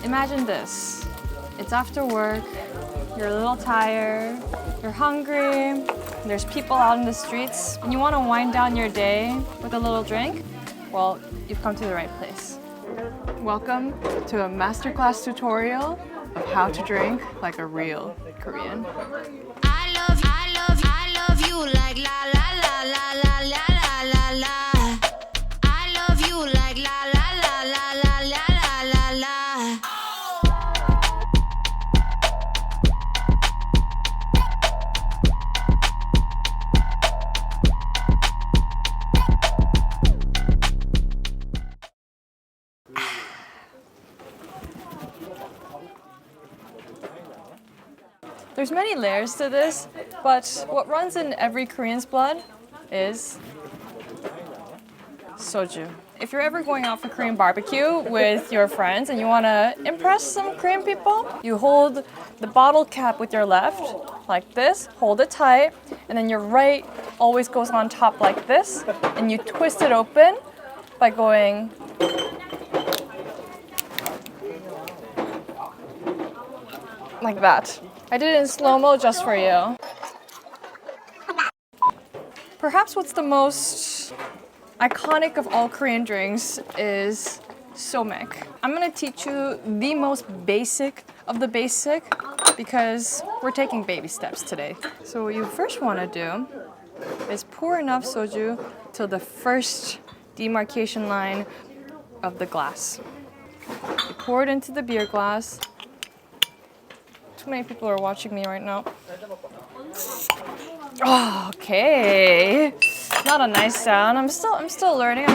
Imagine this. It's after work, you're a little tired, you're hungry, there's people out in the streets, and you want to wind down your day with a little drink? Well, you've come to the right place. Welcome to a Masterclass tutorial of how to drink like a real Korean. I love you like la la la la la la la la. I love you like la la la la la la la la. There's many layers to this, but what runs in every Korean's blood is soju. If you're ever going out for Korean barbecue with your friends and you want to impress some Korean people, you hold the bottle cap with your left like this, hold it tight, and then your right always goes on top like this, and you twist it open by going like that. I did it in slow-mo just for you. Perhaps what's the most iconic of all Korean drinks is somik. I'm gonna teach you the most basic of the basic because we're taking baby steps today. So what you first wanna do is pour enough soju till the first demarcation line of the glass. You pour it into the beer glass. Too many people are watching me right now. Oh, okay. Not a nice sound. I'm still learning.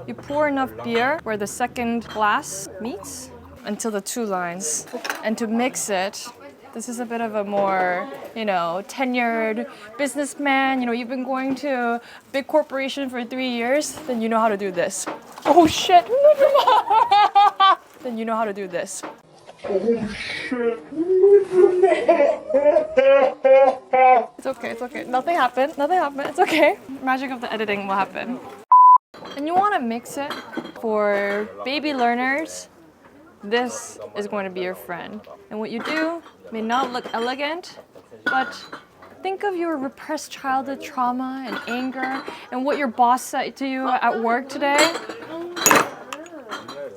You pour enough beer where the second glass meets until the two lines. And to mix it, this is a bit of a more, tenured businessman. You've been going to a big corporation for 3 years, then you know how to do this. Oh shit. Then you know how to do this. Oh shit. It's okay. Nothing happened. It's okay. Magic of the editing will happen. And you want to mix it for baby learners. This is going to be your friend. And what you do may not look elegant, but think of your repressed childhood trauma and anger and what your boss said to you at work today.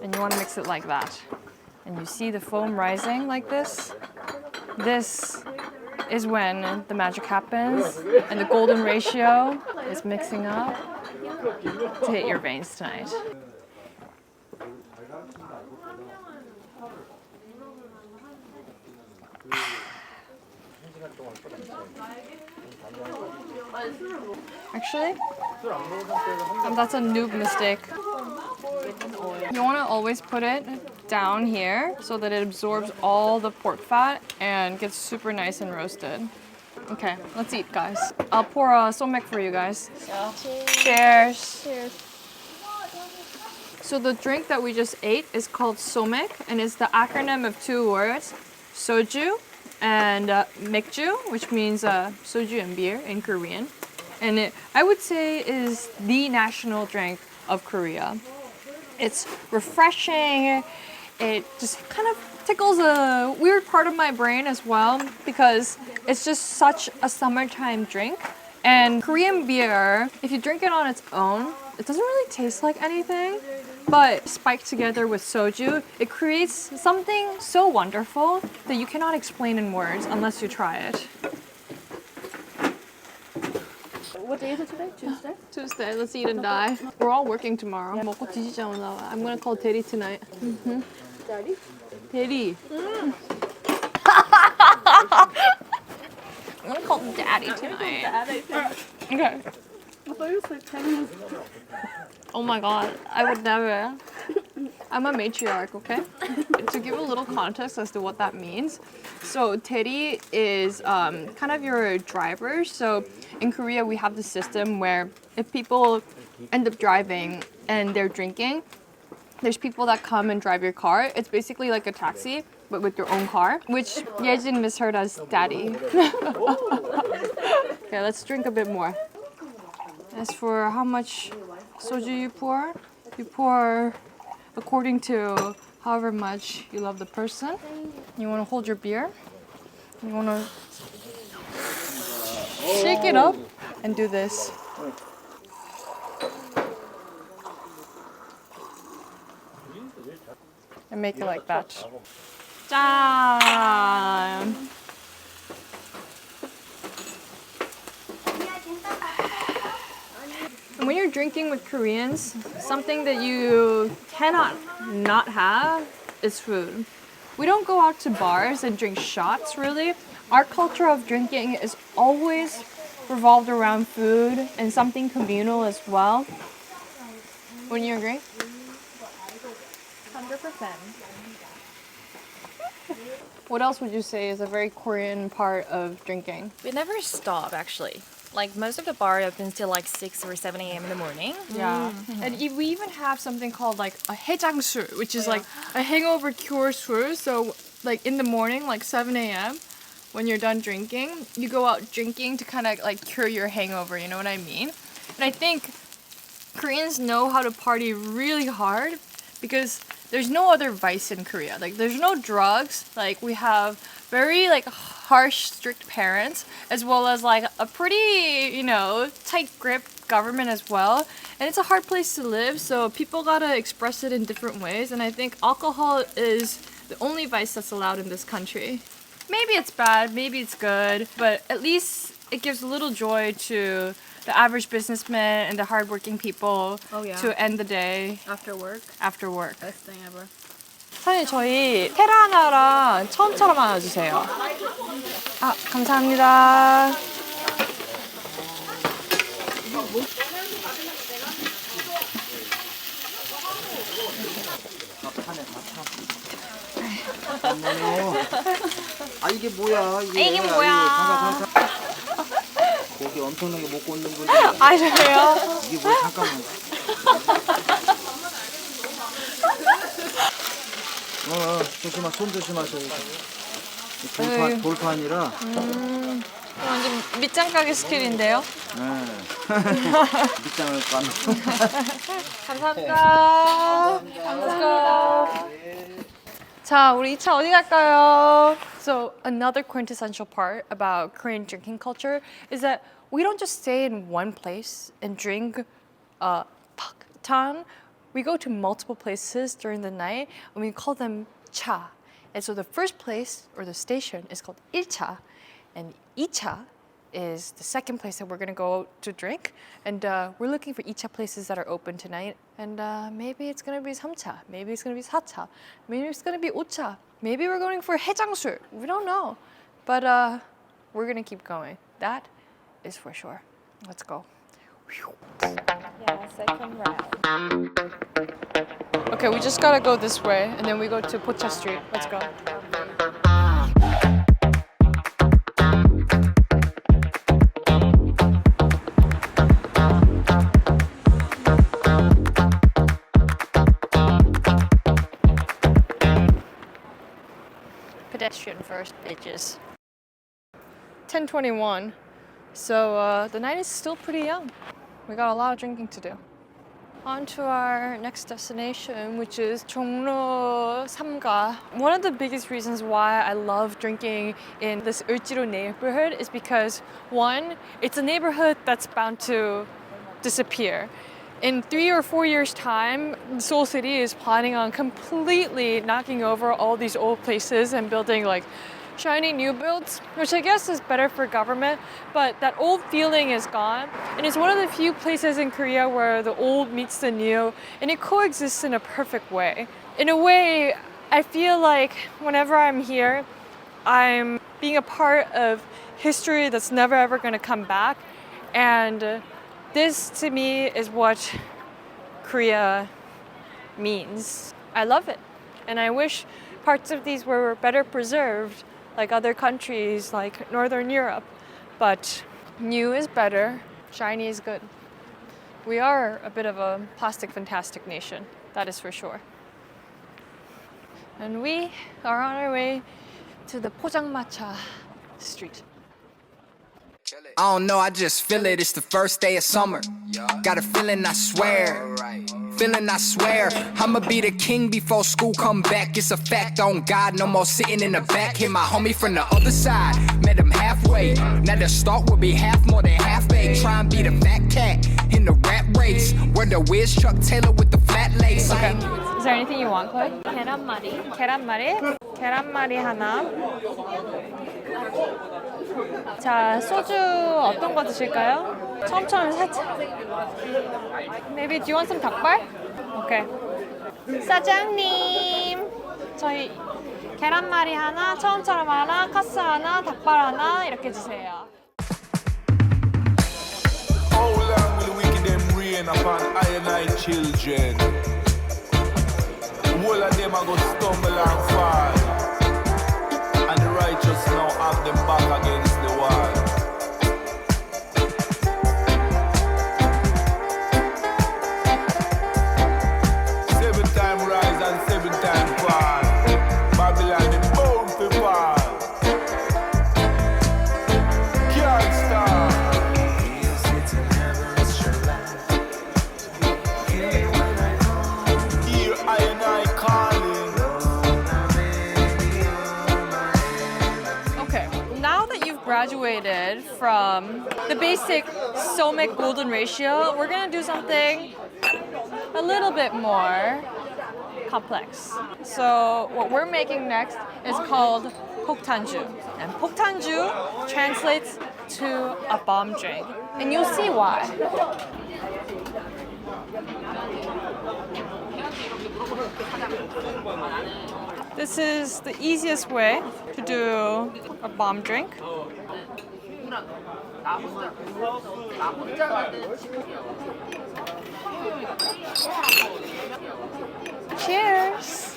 And you want to mix it like that. And you see the foam rising like this. This is when the magic happens and the golden ratio is mixing up to hit your veins tonight. Actually, that's a noob mistake. You want to always put it down here so that it absorbs all the pork fat and gets super nice and roasted. Okay, let's eat, guys. I'll pour a somik for you guys. Cheers. Cheers. So the drink that we just ate is called somik, and it's the acronym of two words, soju and mikju, which means soju and beer in Korean. And it, I would say, is the national drink of Korea. It's refreshing. It just kind of tickles a weird part of my brain as well because it's just such a summertime drink. And Korean beer, if you drink it on its own, it doesn't really taste like anything. But spiked together with soju, it creates something so wonderful that you cannot explain in words unless you try it. What day is it today? Tuesday? Tuesday, let's eat and die. We're all working tomorrow. 먹고 뒤지자 오늘. I'm gonna call Teddy tonight. Daddy? Teddy. I'm gonna call Daddy tonight. Okay. I thought you said 10 minutes. Oh my god, I would never. I'm a matriarch, okay? To give a little context as to what that means. So Teddy is kind of your driver. So in Korea, we have the system where if people end up driving and they're drinking, there's people that come and drive your car. It's basically like a taxi, but with your own car, which Yejin misheard as daddy. Okay, let's drink a bit more. As for how much soju you pour according to however much you love the person. You want to hold your beer. You want to shake it up and do this. And make it like that. 짠! And when you're drinking with Koreans, something that you cannot not have is food. We don't go out to bars and drink shots, really. Our culture of drinking is always revolved around food and something communal as well. Wouldn't you agree? 100%. What else would you say is a very Korean part of drinking? We never stop actually. Like most of the bar opens till like 6 or 7 a.m. in the morning. Yeah. And we even have something called like a 해장술, which is like a hangover cure 술. So like in the morning, like 7 a.m., when you're done drinking, you go out drinking to kind of like cure your hangover, you know what I mean? And I think Koreans know how to party really hard because there's no other vice in Korea. Like there's no drugs. Like we have very like harsh, strict parents, as well as like a pretty, you know, tight grip government as well. And it's a hard place to live, so people gotta express it in different ways. And I think alcohol is the only vice that's allowed in this country. Maybe it's bad, maybe it's good, but at least it gives a little joy to the average businessman and the hardworking people to end the day After work. after work. Best thing ever. 사장님 저희 테라 하나랑 처음처럼 하나 주세요. 아 감사합니다. 아 이게 뭐야 이게 뭐야? 잠깐 고기 엄청나게 먹고 있는 분이 아 그래요? 이게 뭐야 잠깐만 조심하 손 조심하세요 돌판이라 완전 밑장 까기 스킬인데요. 밑장을 까는 감사합니다. 감사합니다. 자, 우리 2차 어디 갈까요? So, another quintessential part about Korean drinking culture is that we don't just stay in one place and drink paktan. We go to multiple places during the night and we call them cha. And so the first place or the station is called 1차 and 2차 is the second place that we're gonna go to drink. And we're looking for 2차 places that are open tonight. And maybe it's gonna be 3차, maybe it's gonna be 4차, maybe it's gonna be 5차. Maybe we're going for 해장술. We don't know. But we're gonna keep going. That is for sure. Let's go. Yeah, second round. Okay, we just gotta go this way and then we go to Pocha Street. Let's go. Pedestrian first, bitches. 10:21. So the night is still pretty young. We got a lot of drinking to do. On to our next destination, which is 종로 3가. One of the biggest reasons why I love drinking in this Uljido neighborhood is because, one, it's a neighborhood that's bound to disappear. In 3 or 4 years' time, Seoul City is planning on completely knocking over all these old places and building like shiny new builds, which I guess is better for government, but that old feeling is gone. And it's one of the few places in Korea where the old meets the new, and it coexists in a perfect way. In a way, I feel like whenever I'm here, I'm being a part of history that's never ever gonna come back. And this to me is what Korea means. I love it. And I wish parts of these were better preserved, like other countries like Northern Europe. But new is better, shiny is good. We are a bit of a plastic fantastic nation, that is for sure. And we are on our way to the 포장마차 street. I don't know, I just feel it. It's the first day of summer. Got a feeling, I swear. feeling, I swear. I'ma be the king before school come back. It's a fact on God, no more sitting in the back. Hit my homie from the other side, met him halfway. Now the start will be half more than half baked. Try and be the fat cat in the rat race. We're the whiz Chuck Taylor with the flat lace. Okay. Is there anything you want, Chloe? 계란말이. 계란말이? 계란말이 하나. 자, 소주 어떤 거 드실까요? 처음처럼 살짝. Maybe do you want some 닭발? Okay. 사장님, 저희 계란말이 하나, 처음처럼 하나, 카스 하나, 닭발 하나 이렇게 주세요. How long will wicked them rain upon I and I children? All of them are going to stumble and fall, and the righteous now have them back against the wall. 7 times rise and 7 times fall. Babylon is bound to fall. Can't stop. Here I and I calling. Okay, now that you've graduated from the basic somik golden ratio, we're gonna do something a little bit more complex. So what we're making next is called 폭탄주. And 폭탄주 translates to a bomb drink. And you'll see why. This is the easiest way to do a bomb drink. Cheers!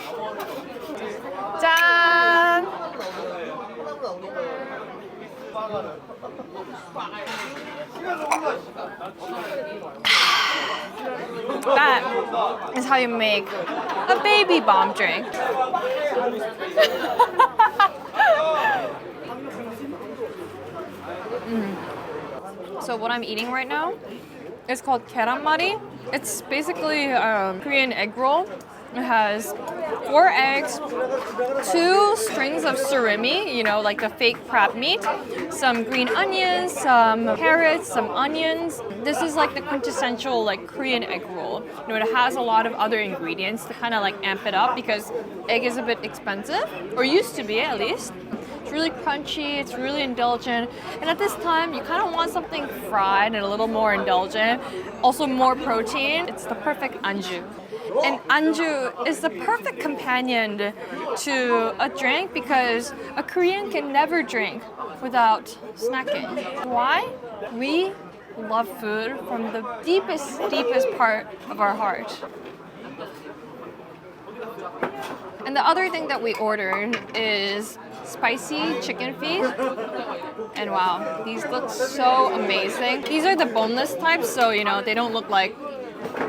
짠! That is how you make a baby bomb drink. So what I'm eating right now is called 계란말이. It's basically a Korean egg roll. It has 4 eggs, 2 strings of surimi, you know, like the fake crab meat, some green onions, some carrots, some onions. This is like the quintessential like Korean egg roll. You know, it has a lot of other ingredients to kind of like amp it up because egg is a bit expensive, or used to be at least. It's really crunchy, it's really indulgent, and at this time you kind of want something fried and a little more indulgent, also more protein. It's the perfect anju. And anju is the perfect companion to a drink because a Korean can never drink without snacking. Why? We love food from the deepest part of our heart. And the other thing that we ordered is spicy chicken feet. And wow, these look so amazing. These are the boneless types, so you know, they don't look like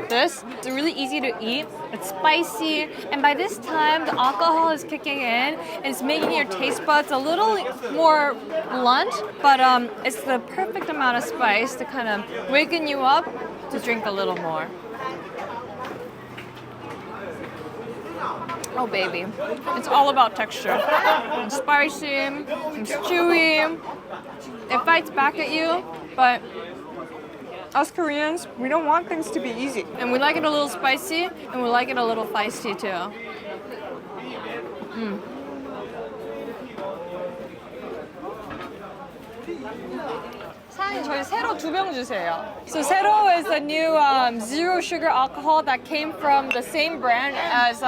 this. It's really easy to eat. It's spicy, and by this time the alcohol is kicking in and it's making your taste buds a little more blunt, but it's the perfect amount of spice to kind of waken you up to drink a little more. Oh baby, it's all about texture. It's spicy, it's chewy, it fights back at you, but us Koreans, we don't want things to be easy. And we like it a little spicy, and we like it a little feisty too. 사장님, 저희 세로 2병 주세요. So Zero is a new zero sugar alcohol that came from the same brand as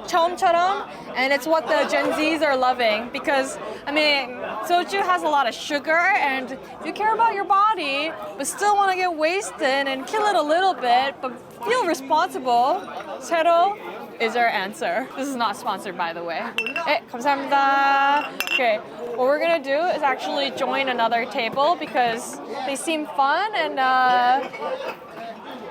처음처럼, and it's what the Gen Zs are loving because, I mean, soju has a lot of sugar, and if you care about your body but still want to get wasted and kill it a little bit but feel responsible, Zero is our answer. This is not sponsored, by the way. 네, 감사합니다. Okay, what we're gonna do is actually join another table because they seem fun, and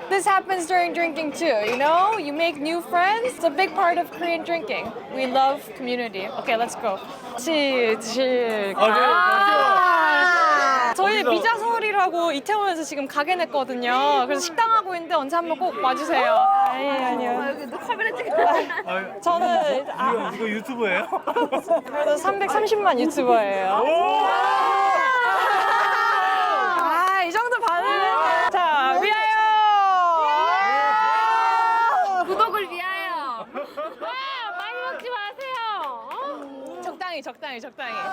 this happens during drinking too, you know? You make new friends. It's a big part of Korean drinking. We love community. Okay, let's go. 저희 미자설이라고 이태원에서 지금 가게 냈거든요. 그래서 식당하고 있는데 언제 한번 꼭 와주세요. 아니요. 여기 너 카메라 찍어. 저는 이거 유튜브예요? 그래도 330만 유튜버예요. 이 정도 반응. 자, 위하여! 구독을 위하여. 많이 먹지 마세요. 적당히.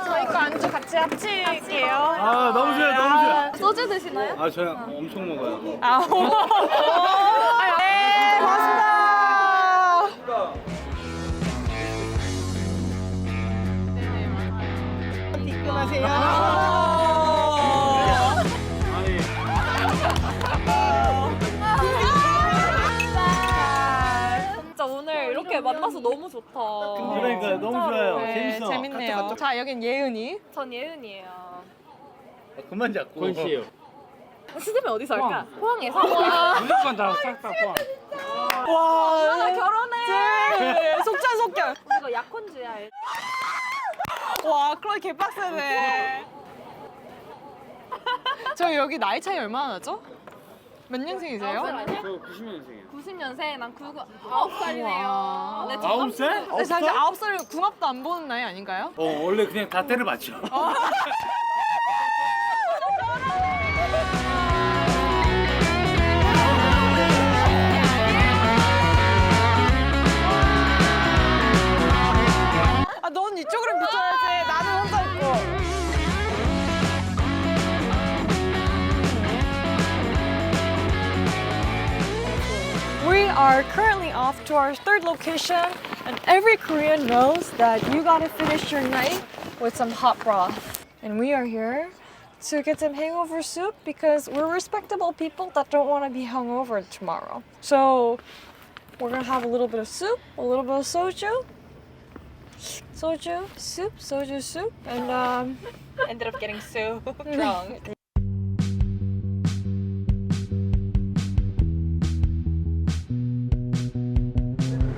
저희 거 안주 같이 합칠게요. 아 너무 좋아요, 너무 좋아요. 소주 드시나요? 아 저는 엄청 먹어요. 네, 고맙습니다. 진짜 오늘 이렇게 만나서 너무 좋다. 그러니까 너무 좋아요. 재밌어. 재밌네요. 자, 여긴 예은이. 전 예은이에요. 그만 잡고. 권 씨예요. 시집은 어디서 할까? 포항에서. 무조건 다싹다 포함. 와, 결혼해. 속전속결. 이거 약혼주야. 와, 클로이 개빡세네. 저 여기 나이 차이 얼마나 나죠? 몇 년생이세요? 저 90년생이에요. 90년생, 난 9살이네요. 네, 9살? 근데 사실 9살 궁합도 안 보는 나이 아닌가요? 원래 그냥 다 때려맞죠. 넌 이쪽으로 붙어야지. 나는 혼자 있고. We are currently off to our third location, and every Korean knows that you gotta finish your night with some hot broth. And we are here to get some hangover soup because we're respectable people that don't want to be hungover tomorrow. So we're gonna have a little bit of soup, a little bit of soju, soju soup, and ended up getting so drunk.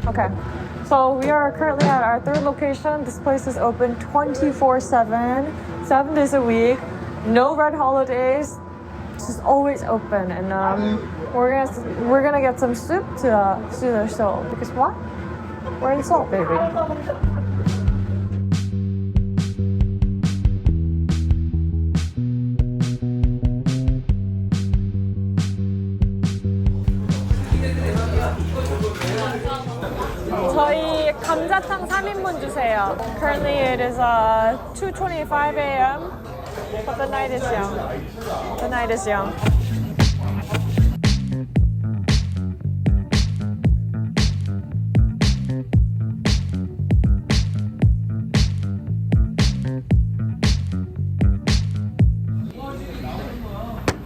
Okay, so we are currently at our third location. This place is open 24/7, 7 days a week, no red holidays, just always open. And we're gonna get some soup to soothe our soul because what? We're in Seoul, baby. 저희 감자탕 3인분 주세요. Currently it is 2:25 a.m. But the night is young. The night is young.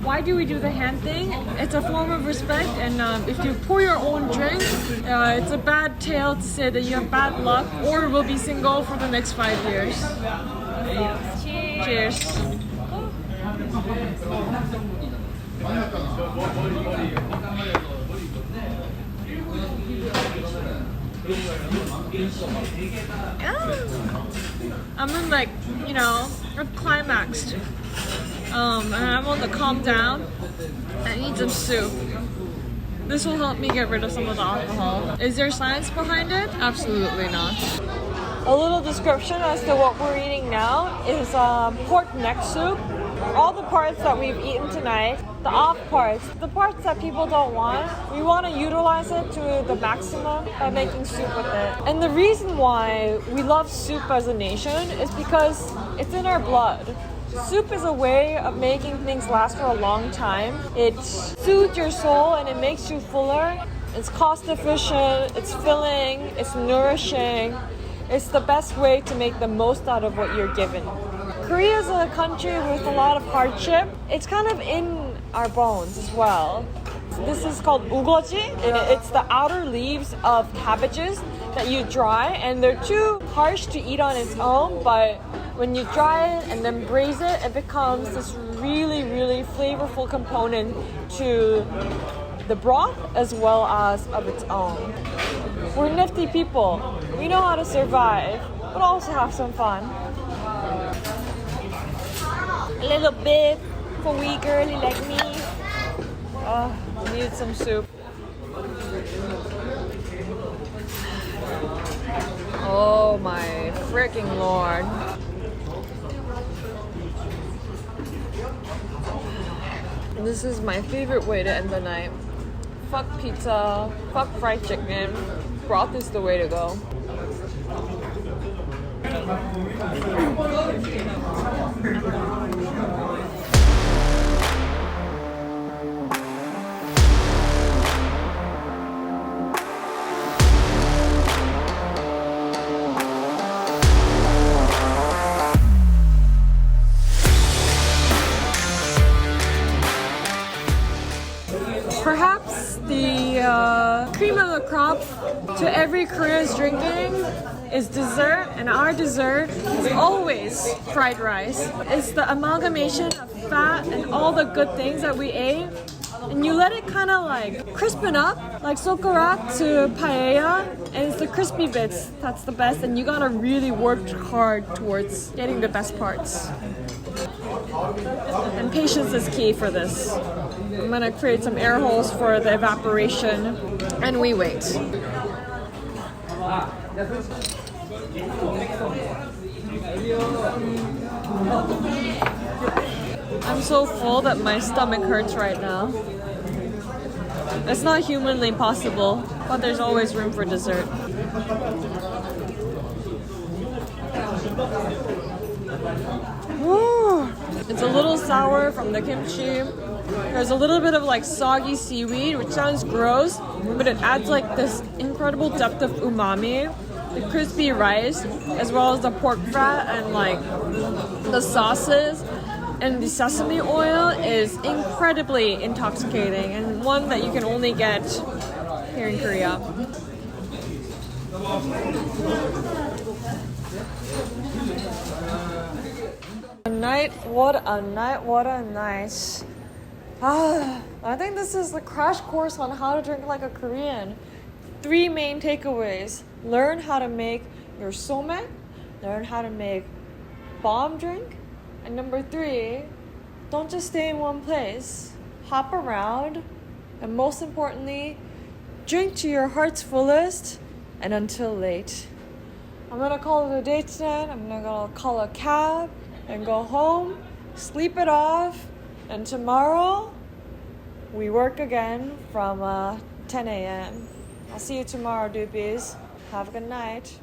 Why do we do the hand thing? It's a form of respect, and if you pour your own drink, it's a bad tale to say that you have bad luck or will be single for the next 5 years. Cheers. I'm in I've climaxed. And I want to calm down. I need some soup. This will help me get rid of some of the alcohol. Is there science behind it? Absolutely not. A little description as to what we're eating now is pork neck soup. All the parts that we've eaten tonight, the off parts, the parts that people don't want, we want to utilize it to the maximum by making soup with it. And the reason why we love soup as a nation is because it's in our blood. Soup is a way of making things last for a long time. It soothes your soul and it makes you fuller. It's cost efficient, it's filling, it's nourishing. It's the best way to make the most out of what you're given. Korea is a country with a lot of hardship. It's kind of in our bones as well. This is called ugoji, and it's the outer leaves of cabbages that you dry, and they're too harsh to eat on its own, but when you dry it and then braise it, it becomes this really, really flavorful component to the broth as well as of its own. We're nifty people. We know how to survive, but also have some fun. A little bit for wee girly like me. Oh, I needed some soup. Oh my freaking lord. This is my favorite way to end the night. Fuck pizza, fuck fried chicken. Broth is the way to go. Perhaps the cream of the crop to every Korean's drinking is dessert, and our dessert is always fried rice. It's the amalgamation of fat and all the good things that we ate, and you let it kind of like crispen up, like sokorak to paella, and it's the crispy bits that's the best, and you gotta really work hard towards getting the best parts. And patience is key for this. I'm gonna create some air holes for the evaporation, and we wait. I'm so full that my stomach hurts right now. It's not humanly possible, but there's always room for dessert. Ooh, it's a little sour from the kimchi. There's a little bit of like soggy seaweed, which sounds gross, but it adds like this incredible depth of umami. The crispy rice, as well as the pork fat and like the sauces and the sesame oil is incredibly intoxicating, and one that you can only get here in Korea. What a night, what a night. I think this is the crash course on how to drink like a Korean. 3 main takeaways. Learn how to make your somik, learn how to make bomb drink, and number 3, don't just stay in one place. Hop around, and most importantly, drink to your heart's fullest and until late. I'm gonna call it a day tonight. I'm gonna call a cab and go home, sleep it off, and tomorrow we work again from 10 a.m. I'll see you tomorrow, doopies. Have a good night.